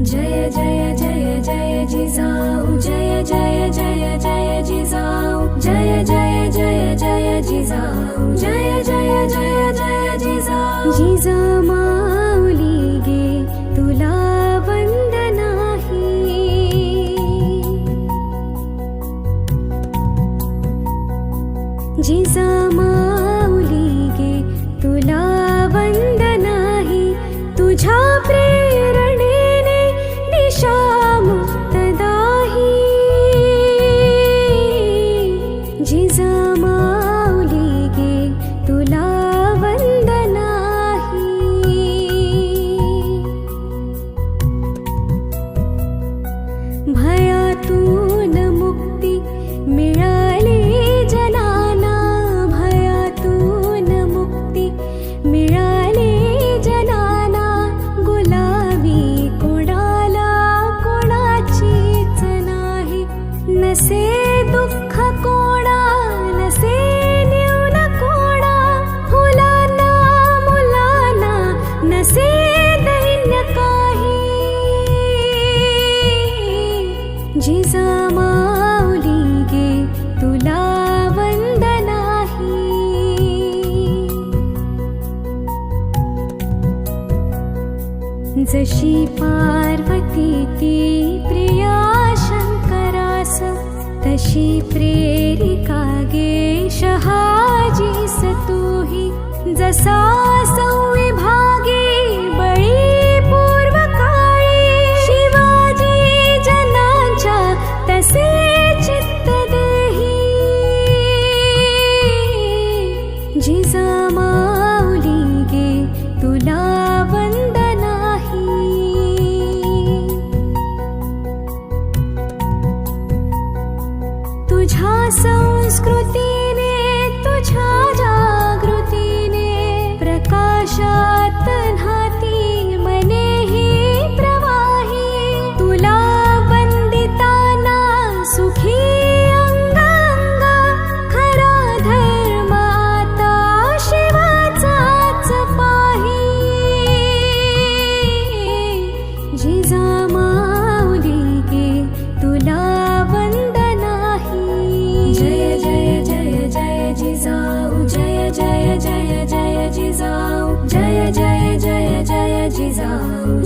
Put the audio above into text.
जय जय जय जय जिजाऊ, जय जय जय जय जिजाऊ, जय जय जय जय जिजाऊ, जय जय जय जय जिजाऊ. जिजामाऊली गे तुला वंदन आहे. जिजामाऊली गे तुला वंदन आहे. तुझ्या प्रेरणेने दिशा मुक्तदाही. जिजामाऊली गे तुला वंदन आहे. भयातून मुक्ती मिळाली जनाना. भयातून मुक्ती मिळाली जनाना. गुलाबी कोणाला कोणाचीच नाही. नसे दुःख कोणा, नसे न्यून कोणा. फुलांना मुलांना नसे दैन्य काही. जिजामाऊली गे तुला वंदन आहे. जशी पार्वती ती प्रिया शंकरास, तशी प्रेरिका गे शहाजीस तूही. जसा संविभागी बळी पूर्व काळी. शिवाजी जनांच्या तसे चित्त देही. जिजामाऊली गे तुला वंदन आहे. तुझ्या संस्कृतीने, तुझ्या जागृतीने प्रकाशात न्हाती मनेही प्रवाही. तुला वंदिताना सुखी अंगांग. खरा धर्म आता शिवाचाच पाही. जिजामाऊली गे तुला वंदन आहे. जय जय जय जय जिजाऊ, जय जय जय जय जिजाऊ, जय जय जय जय जिजाऊ.